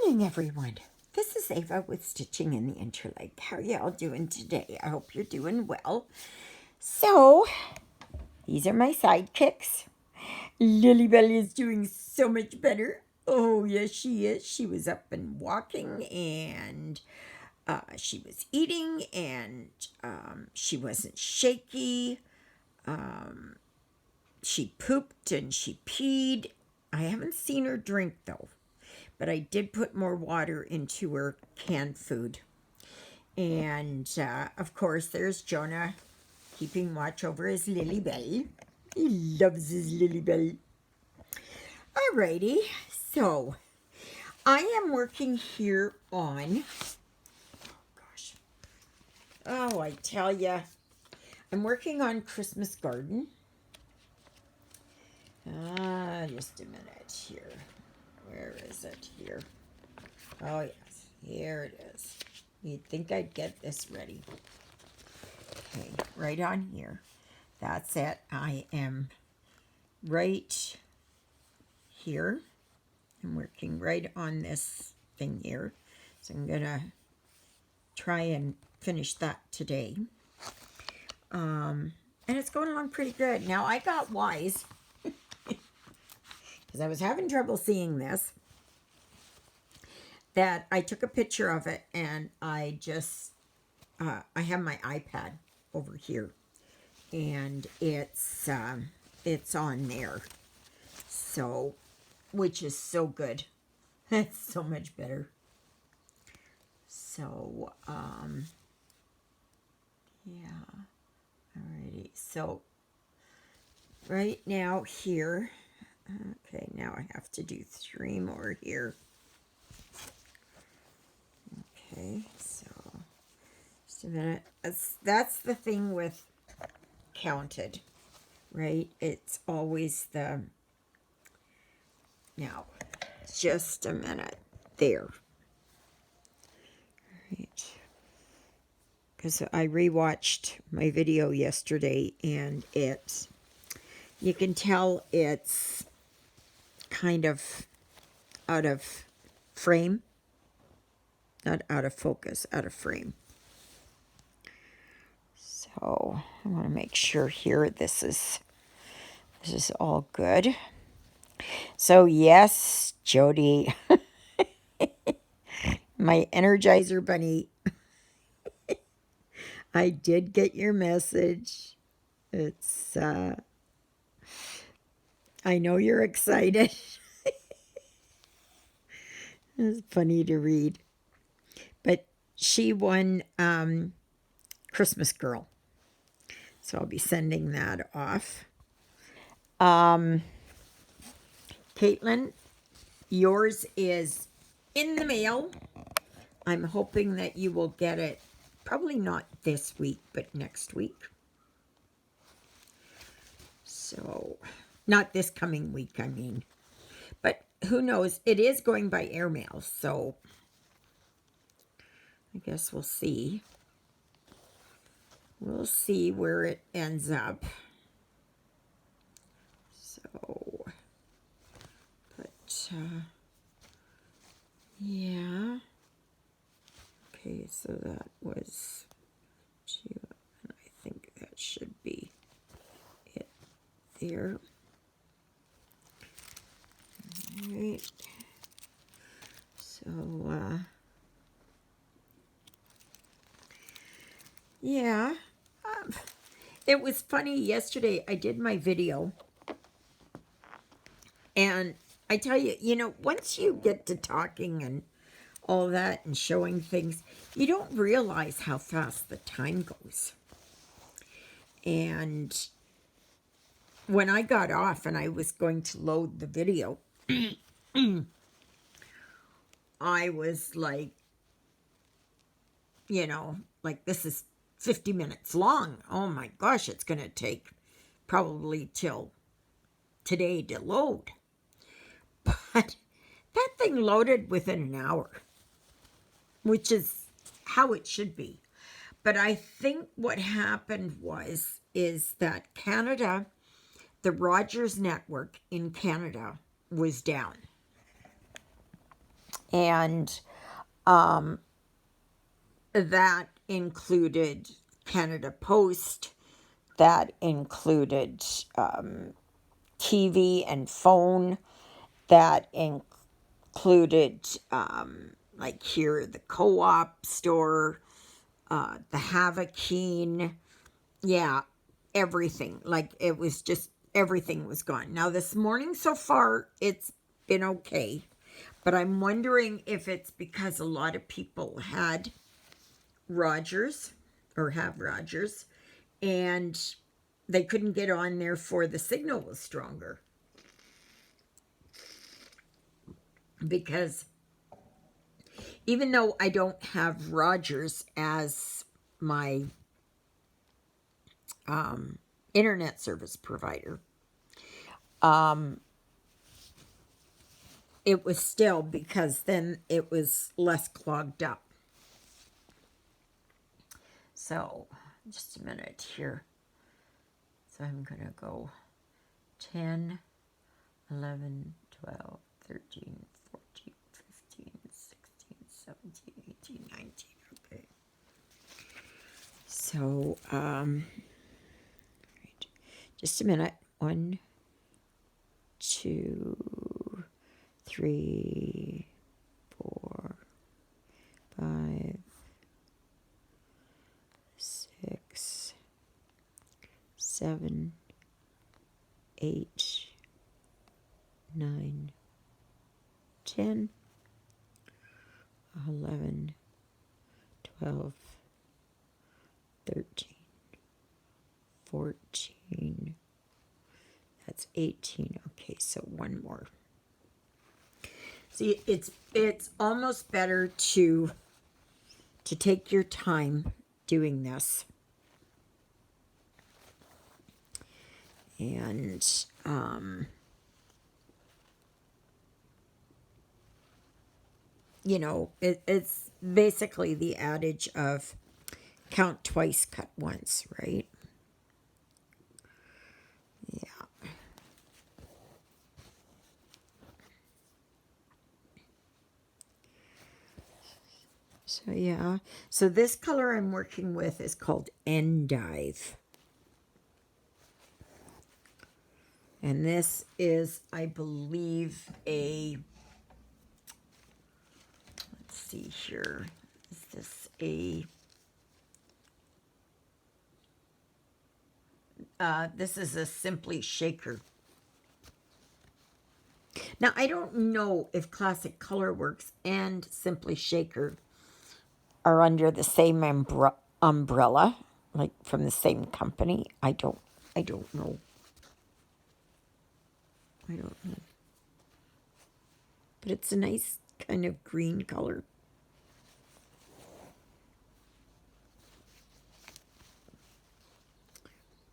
morning, everyone. This is Eva with Stitching in the Interlake. How are y'all doing today? I hope you're doing well. So, these are my sidekicks. Lilybell is doing so much better. Oh, yes, she is. She was up and walking, and she was eating, and she wasn't shaky. She pooped and she peed. I haven't seen her drink, though. But I did put more water into her canned food. And, of course, there's Jonah keeping watch over his Lilybell. He loves his Lilybell. Alrighty, so I am working here on, I tell ya, I'm working on Christmas Garden. Just a minute here. Where is it here? Oh, yes, here it is. You'd think I'd get this ready. Okay, right on here. That's it. I am right here. I'm working right on this thing here. So I'm going to try and finish that today. And it's going along pretty good. Now, I got wise because I was having trouble seeing this, that I took a picture of it, and I just, I have my iPad over here, and it's on there, so, which is so good. It's so much better. So, yeah, alrighty, so, right now here, okay, now I have to do 3 more here. Okay, so just a minute. That's the thing with counted, right? It's always the, now, just a minute there. Right. Because I rewatched my video yesterday, and it's, you can tell it's kind of out of frame. Not out of focus, out of frame. So I want to make sure here this is all good. So yes, Jody, my Energizer Bunny, I did get your message. It's I know you're excited. It's funny to read. But she won Christmas Girl. So I'll be sending that off. Caitlin, yours is in the mail. I'm hoping that you will get it, probably not this week, but next week. So, not this coming week, I mean. But who knows? It is going by airmail, so I guess we'll see. We'll see where it ends up. So, but, yeah. Okay, so that was 2, and I think that should be it there. All right. So, yeah. It was funny, yesterday I did my video, and I tell you, you know, once you get to talking and all that and showing things, you don't realize how fast the time goes. And when I got off and I was going to load the video, I was like, you know, like, this is 50 minutes long. Oh my gosh, it's going to take probably till today to load. But that thing loaded within an hour, which is how it should be. But I think what happened is that Canada, the Rogers network in Canada was down. And that included Canada Post, that included TV and phone, that included, like here, the Co-op store, the Havakeen, yeah, everything. Like, it was just, everything was gone. Now, this morning so far, it's been okay. But I'm wondering if it's because a lot of people had Rogers, or have Rogers, and they couldn't get on there for the signal was stronger. Because even though I don't have Rogers as my internet service provider, it was still, because then it was less clogged up. So, just a minute here. So I'm going to go 10, 11, 12, 13, 14, 15, 16, 17, 18, 19. Okay. So, right. Just a minute. 1, 2, 3, 4, 5, 6, 7, 8, 9, 10, 11, 12, 13, 14. That's 18. Okay, so one more. See, it's almost better to take your time doing this. And you know, it's basically the adage of count twice, cut once, right? Yeah. So yeah. So this color I'm working with is called Endive. And this is, I believe, let's see here. Is this this is a Simply Shaker. Now, I don't know if Classic Colorworks and Simply Shaker are under the same umbrella, like from the same company. I don't know. I don't know. But it's a nice kind of green color.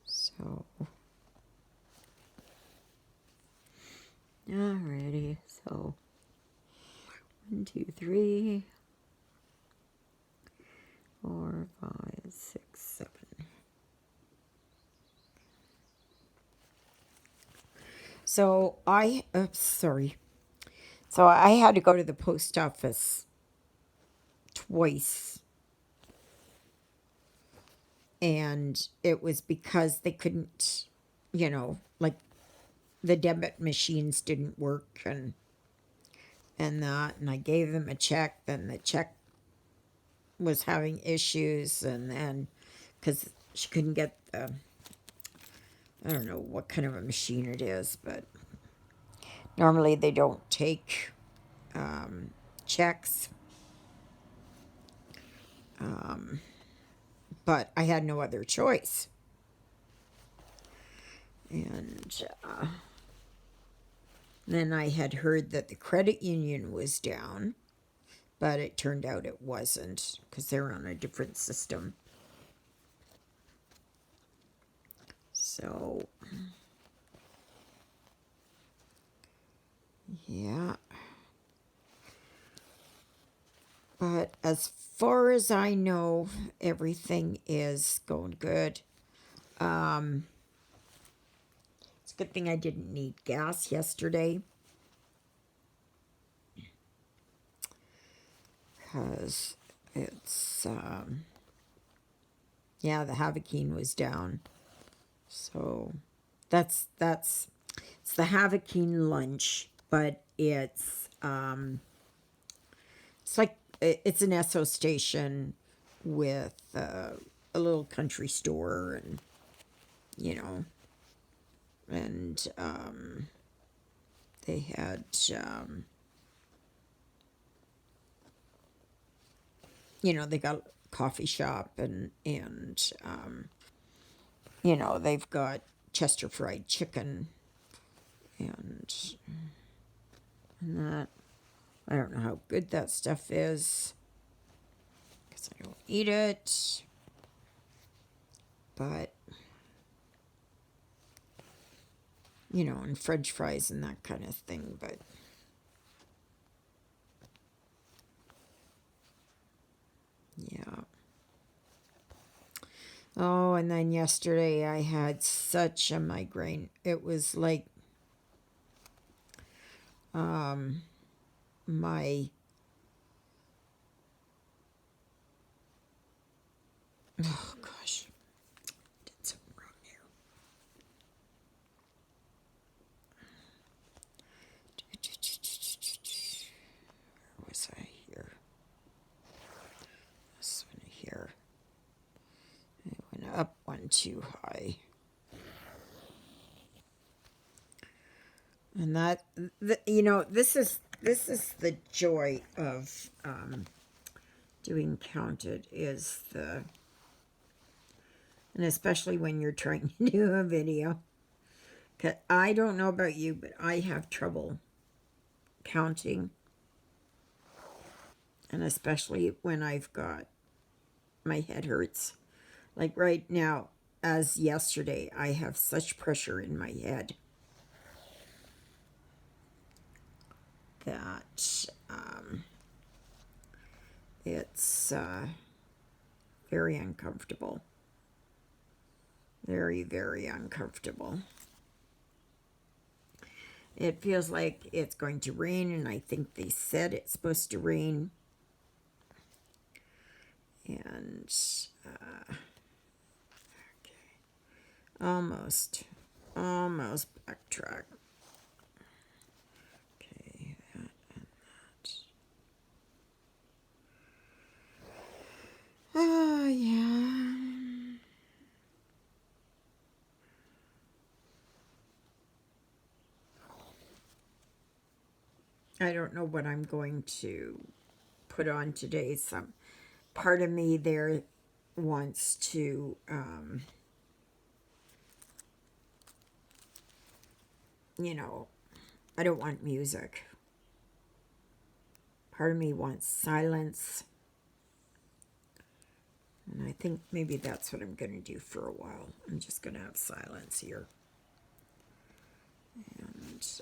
So, alrighty. So, 1, 2, 3, 4, 5, 6, 7. So sorry. So I had to go to the post office twice. And it was because they couldn't, like the debit machines didn't work and that. And I gave them a check. Then the check was having issues. And then, because she couldn't get I don't know what kind of a machine it is, but normally they don't take checks. But I had no other choice. And then I had heard that the credit union was down, but it turned out it wasn't because they're on a different system. So, yeah. But as far as I know, everything is going good. It's a good thing I didn't need gas yesterday. because it's, yeah, the Havakeen was down. So it's the Havakeen lunch, but it's like, it's an Esso station with a little country store, and, you know, and they had, you know, they got a coffee shop, and you know, they've got Chester fried chicken, and that, I don't know how good that stuff is, because I don't eat it, but, you know, and French fries and that kind of thing, but yeah. Oh, and then yesterday I had such a migraine. It was like my, oh gosh, did something wrong here. Where was I here? This one here. I went up one too high. And that, you know, this is the joy of doing Counted, is the, and especially when you're trying to do a video. 'Cause I don't know about you, but I have trouble counting, and especially when I've got, my head hurts. Like right now, as yesterday, I have such pressure in my head that it's very uncomfortable. Very, very uncomfortable. It feels like it's going to rain, and I think they said it's supposed to rain. And, okay. Almost backtrack. Okay, that and that. Oh, yeah. I don't know what I'm going to put on today. Some part of me there wants to, you know, I don't want music. Part of me wants silence. And I think maybe that's what I'm going to do for a while. I'm just going to have silence here. And,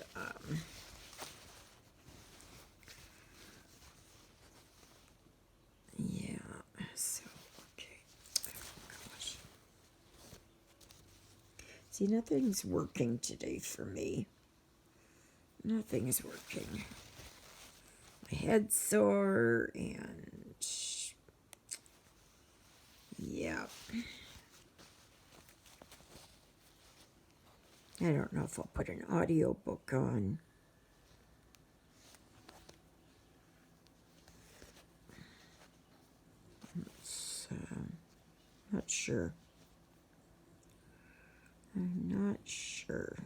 yeah, so, okay. Oh, gosh. See, nothing's working today for me. Nothing is working. My head's sore, and yeah. I don't know if I'll put an audio book on. It's, not sure. I'm not sure.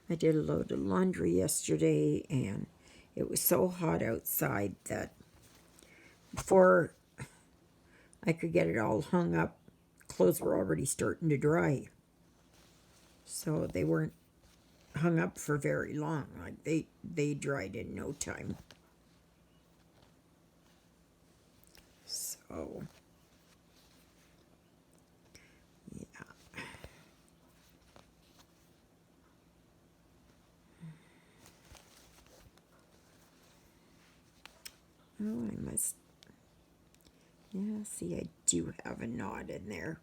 I did a load of laundry yesterday, and it was so hot outside that before I could get it all hung up, clothes were already starting to dry. So they weren't hung up for very long. Like they dried in no time. So yeah. Oh, I must. Yeah, see, I do have a knot in there.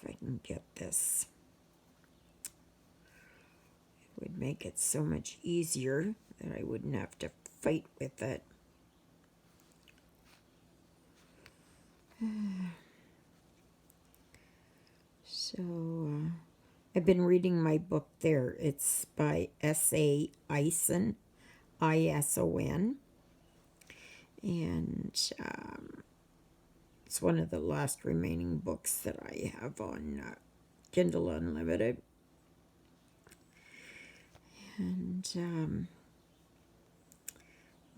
if I can get this. It would make it so much easier that I wouldn't have to fight with it. So, I've been reading my book there. It's by S.A. Ison, I-S-O-N. And it's one of the last remaining books that I have on Kindle Unlimited. And,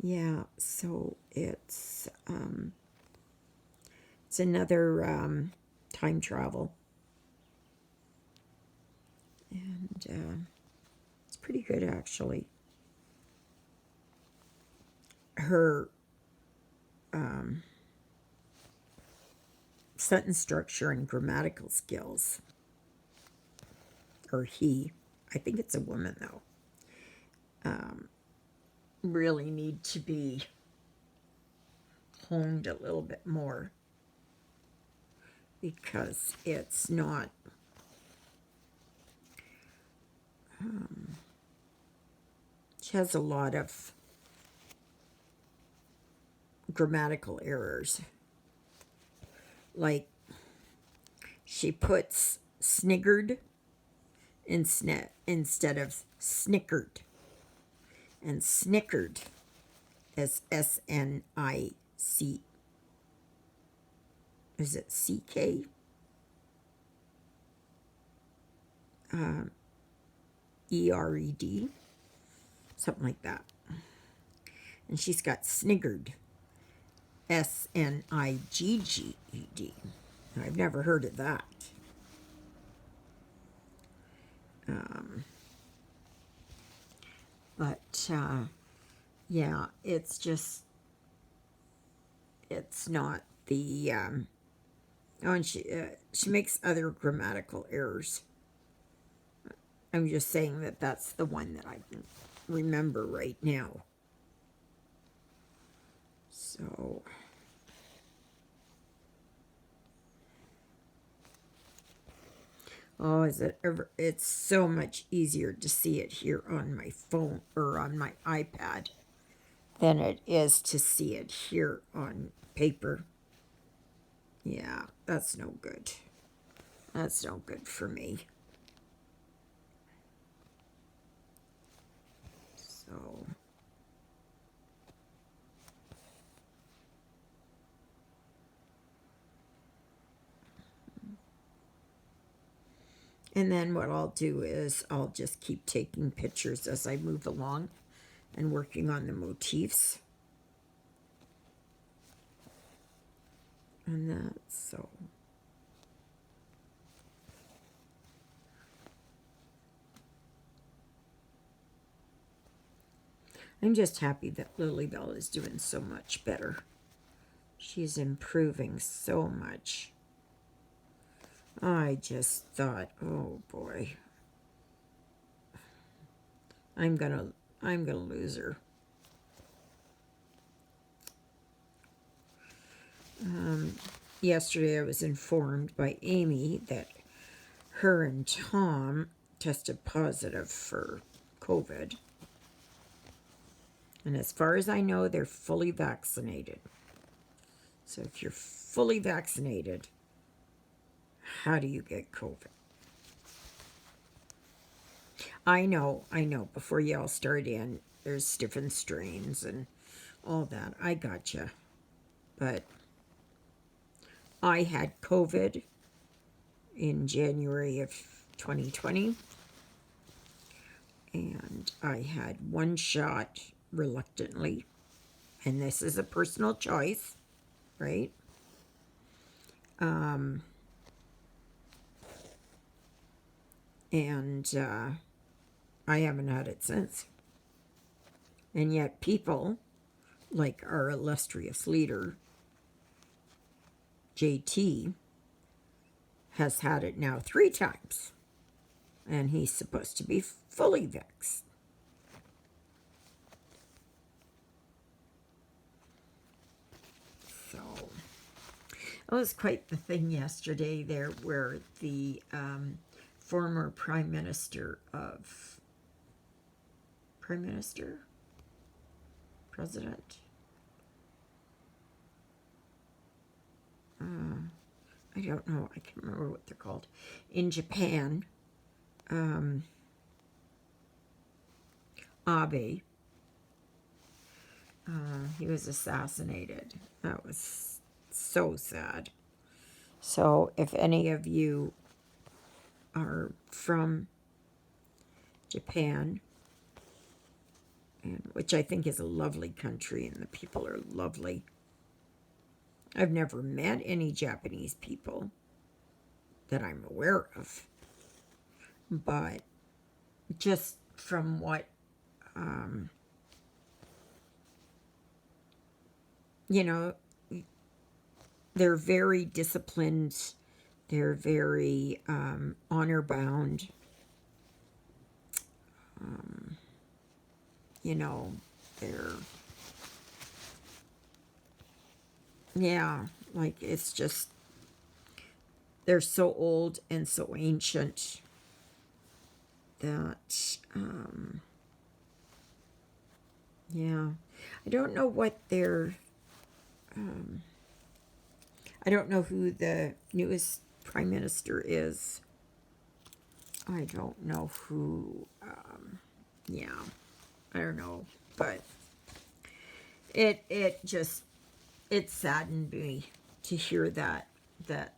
yeah, so it's another time travel. And it's pretty good, actually. Her sentence structure and grammatical skills, or he, I think it's a woman though, really need to be honed a little bit more, because it's not she has a lot of grammatical errors. Like, she puts sniggered instead of snickered. And snickered is S-N-I-C. Is it C-K? E-R-E-D. Something like that. And she's got sniggered. S-N-I-G-G-E-D. I've never heard of that. But yeah, it's just, it's not the, oh, and she makes other grammatical errors. I'm just saying that that's the one that I can remember right now. So, oh, is it ever? It's so much easier to see it here on my phone or on my iPad than it is to see it here on paper. Yeah, that's no good. That's no good for me. So, and then what I'll do is I'll just keep taking pictures as I move along and working on the motifs. And that's so. I'm just happy that Lilybell is doing so much better. She's improving so much. I just thought, oh boy, I'm gonna lose her. Yesterday I was informed by Amy that her and Tom tested positive for COVID. And as far as I know, they're fully vaccinated. So if you're fully vaccinated, how do you get COVID? I know, before you all start in, there's different strains and all that. I gotcha. But I had COVID in January of 2020. And I had one shot reluctantly. And this is a personal choice, right? And I haven't had it since. And yet people, like our illustrious leader, JT, has had it now 3 times. And he's supposed to be fully vaxxed. So, It was quite the thing yesterday there where the former president, I don't know, I can't remember what they're called, in Japan, Abe, he was assassinated. That was so sad. So if any of you are from Japan, and which I think is a lovely country and the people are lovely. I've never met any Japanese people that I'm aware of, but just from what, you know, they're very disciplined, they're very honor bound, you know, they're, yeah, like it's just, they're so old and so ancient that, yeah, I don't know what their, I don't know who the newest prime minister is. I don't know who, yeah, I don't know, but it just, it saddened me to hear that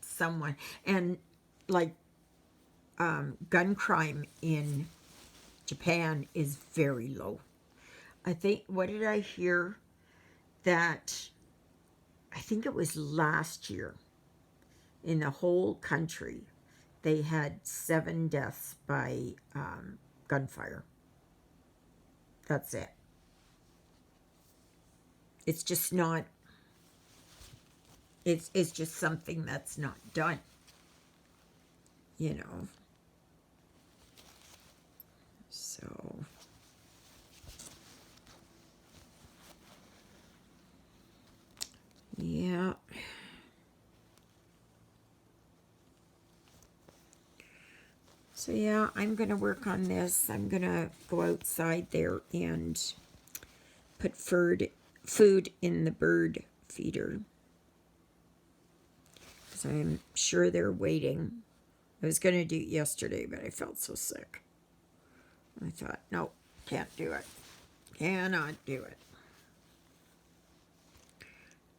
someone, and like, gun crime in Japan is very low. I think, what did I hear? That, I think it was last year, in the whole country, they had 7 deaths by gunfire. That's it. It's just not, it's just something that's not done, you know. So, yeah. So yeah, I'm going to work on this. I'm going to go outside there and put food in the bird feeder, because I'm sure they're waiting. I was going to do it yesterday, but I felt so sick. I thought, no, can't do it. Cannot do it.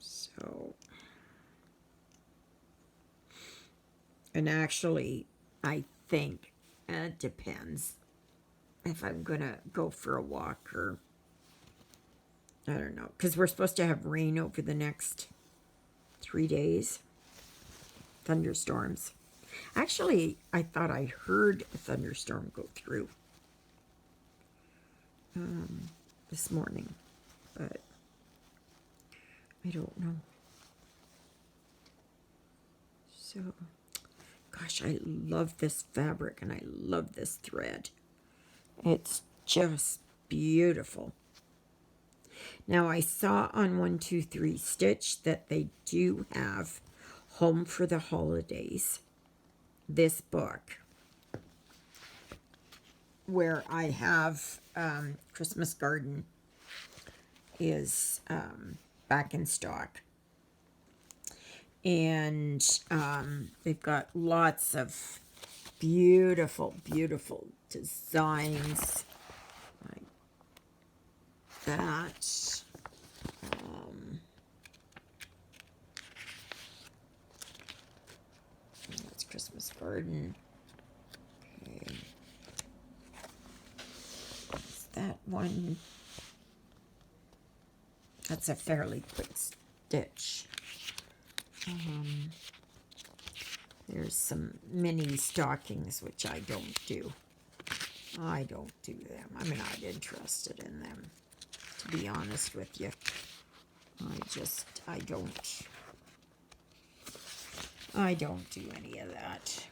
So, and actually, I think it depends if I'm going to go for a walk or, I don't know, because we're supposed to have rain over the next 3 days. Thunderstorms. Actually, I thought I heard a thunderstorm go through this morning, but I don't know. So, gosh, I love this fabric and I love this thread. It's just beautiful. Now, I saw on 123 Stitch that they do have Home for the Holidays, this book, where I have Christmas Garden is back in stock. And they've got lots of beautiful, beautiful designs like that. That's Christmas Garden. Okay. Is that one? That's a fairly quick stitch. There's some mini stockings, which I don't do. I don't do them. I'm not interested in them, to be honest with you. I don't do any of that.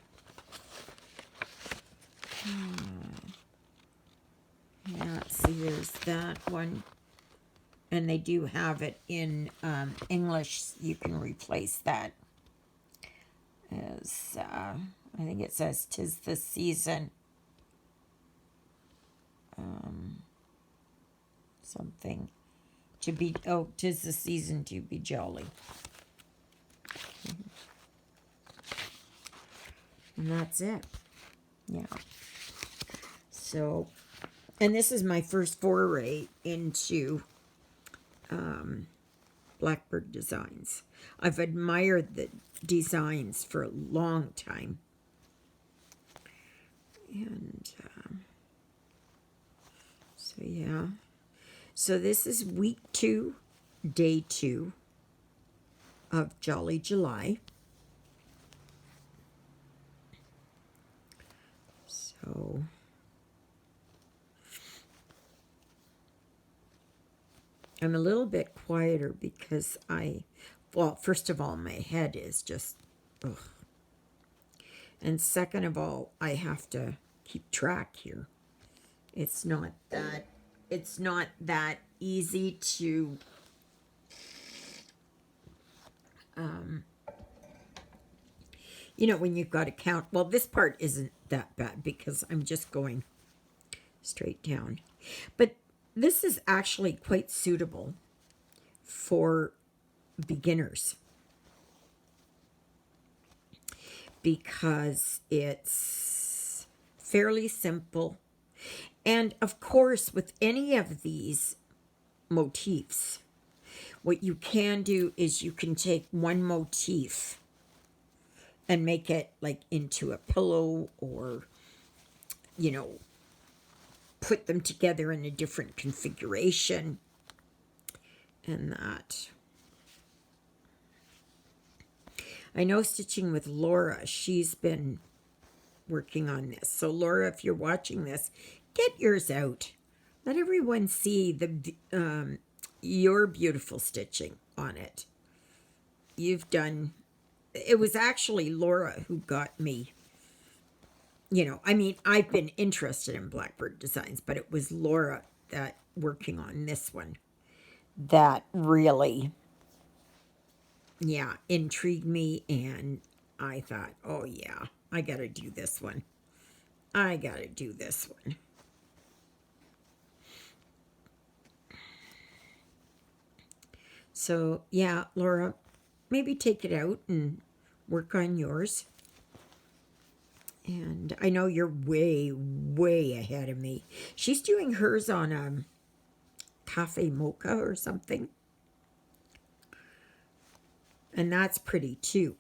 Yeah, see, there's that one. And they do have it in English. You can replace that is, I think it says, "'Tis the season." Something to be, oh, "'Tis the season to be jolly." And that's it. Yeah. So, and this is my first foray into Blackbird Designs. I've admired the designs for a long time. And so, yeah. So this is week 2, day 2 of Jolly July. So I'm a little bit quieter because well, first of all, my head is just, ugh. And second of all, I have to keep track here. It's not that easy to when you've got to count. Well, this part isn't that bad because I'm just going straight down. But this is actually quite suitable for beginners because it's fairly simple. And of course, with any of these motifs, what you can do is you can take one motif and make it like into a pillow, or put them together in a different configuration, and that. I know Stitching with Laura, she's been working on this. So Laura, if you're watching this, get yours out. Let everyone see your beautiful stitching on it. It was actually Laura who got me, I've been interested in Blackbird Designs, but it was Laura that working on this one that really, intrigued me. And I thought, oh yeah, I got to do this one. So, yeah, Laura, maybe take it out and work on yours. And I know you're way, way ahead of me. She's doing hers on a cafe mocha or something. And that's pretty too.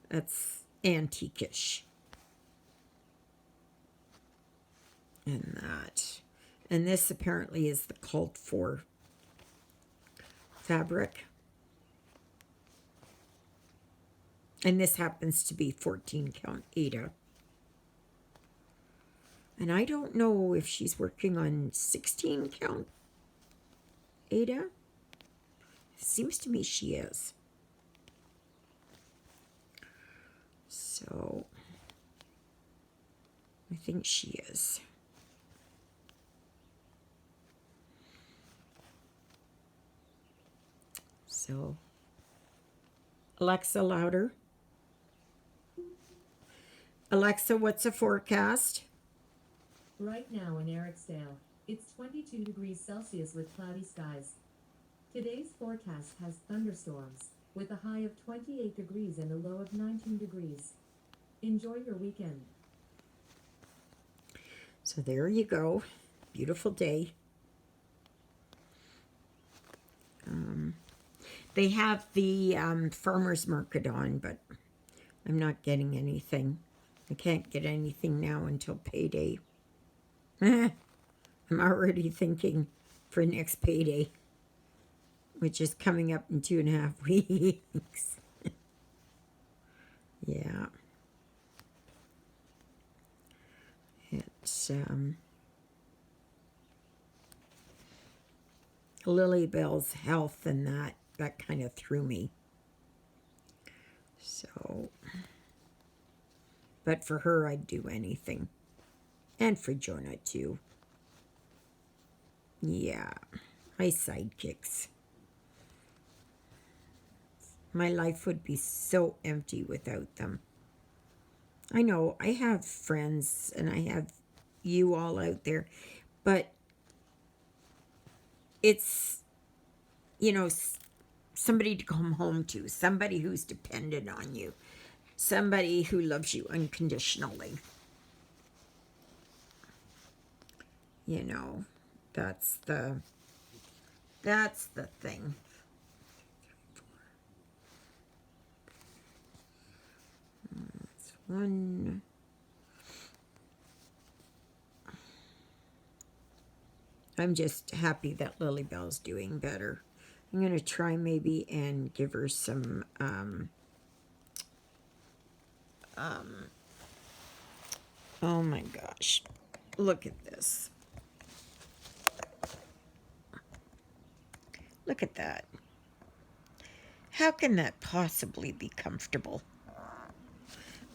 That's antique-ish. And that. And this apparently is the called for fabric. And this happens to be 14 count Ada. And I don't know if she's working on 16 count Ada. It seems to me she is. So I think she is. So, Alexa, louder. Alexa, what's the forecast? Right now in Eriksdale, it's 22 degrees Celsius with cloudy skies. Today's forecast has thunderstorms, with a high of 28 degrees and a low of 19 degrees. Enjoy your weekend. So there you go. Beautiful day. They have the farmer's market on, but I'm not getting anything. I can't get anything now until payday. I'm already thinking for next payday, which is coming up in 2.5 weeks. Yeah. It's Lilybell's health and that kind of threw me. So, but for her, I'd do anything. And for Jonah, too. Yeah, my sidekicks. My life would be so empty without them. I know I have friends and I have you all out there, but it's, somebody to come home to, somebody who's dependent on you, somebody who loves you unconditionally. That's the thing. That's one. I'm just happy that Lily Bell's doing better. I'm going to try maybe and give her some, oh my gosh, look at this. Look at that. How can that possibly be comfortable?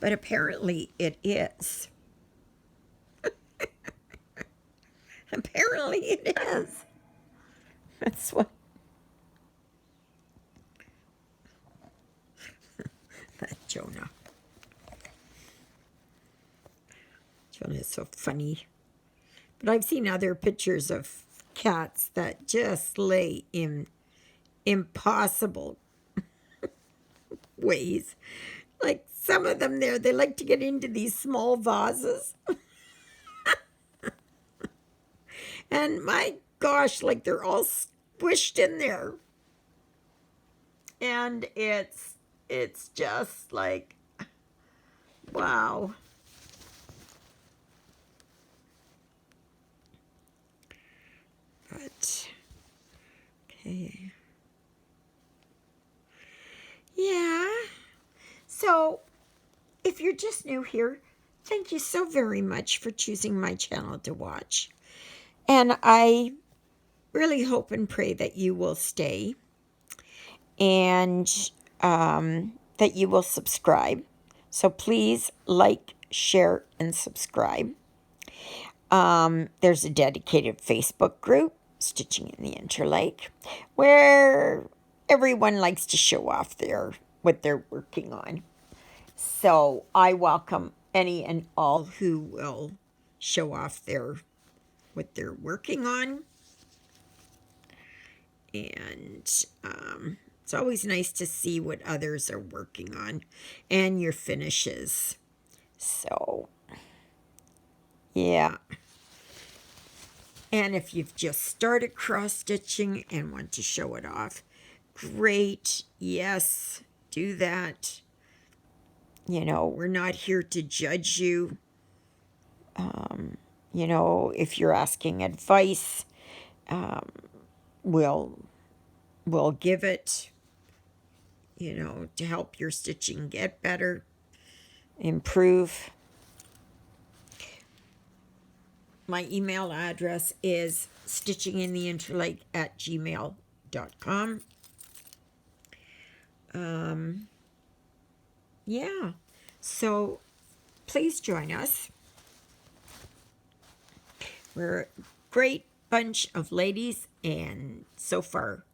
But apparently it is. Apparently it is. That's what. That Jonah. Jonah is so funny. But I've seen other pictures of cats that just lay in impossible ways. Like some of them there, they like to get into these small vases. And my gosh, like they're all squished in there. And it's just like, wow. But, okay. Yeah. So, if you're just new here, thank you so very much for choosing my channel to watch. And I really hope and pray that you will stay and that you will subscribe. So please like, share, and subscribe. There's a dedicated Facebook group, Stitching in the Interlake, where everyone likes to show off what they're working on. So I welcome any and all who will show off what they're working on. And it's always nice to see what others are working on and your finishes. So, yeah. And if you've just started cross-stitching and want to show it off, great. Yes, do that. We're not here to judge you. If you're asking advice, we'll give it, to help your stitching get better, improve. My email address is stitchingintheinterlake@gmail.com. Yeah. So please join us. We're a great bunch of ladies, and so far,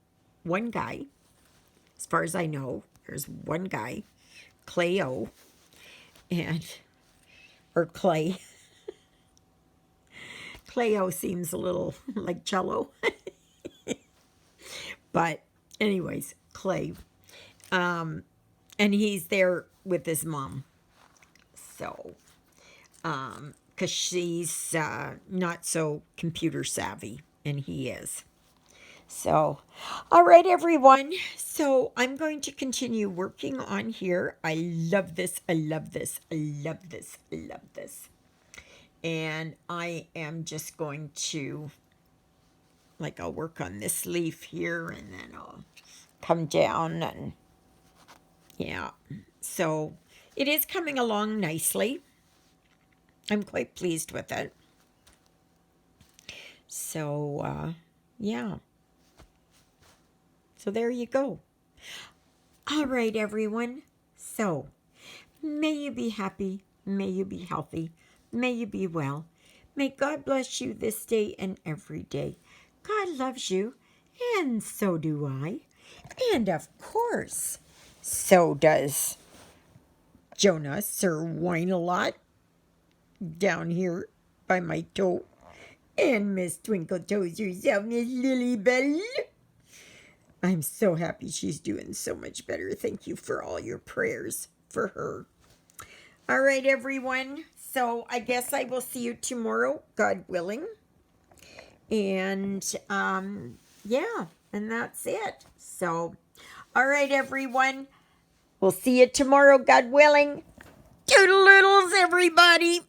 one guy. As far as I know, there's one guy, Clay-O, or Clay. Clay-O seems a little like cello. But anyways, Clay. And he's there with his mom. So, because she's not so computer savvy, and he is. So, all right, everyone. So I'm going to continue working on here. I love this. I love this. I love this. I love this. And I am just going to, I'll work on this leaf here, and then I'll come down, and yeah. So it is coming along nicely. I'm quite pleased with it. So, yeah. So there you go. All right, everyone. So, may you be happy. May you be healthy. May you be well. May God bless you this day and every day. God loves you, and so do I. And of course, so does Jonah, Sir Wine-A-Lot, down here by my toe. And Miss Twinkle Toes herself, Miss Lilybell. I'm so happy she's doing so much better. Thank you for all your prayers for her. All right, everyone. So I guess I will see you tomorrow, God willing. And yeah, and that's it. So, all right, everyone. We'll see you tomorrow, God willing. Toodle-oodles, everybody.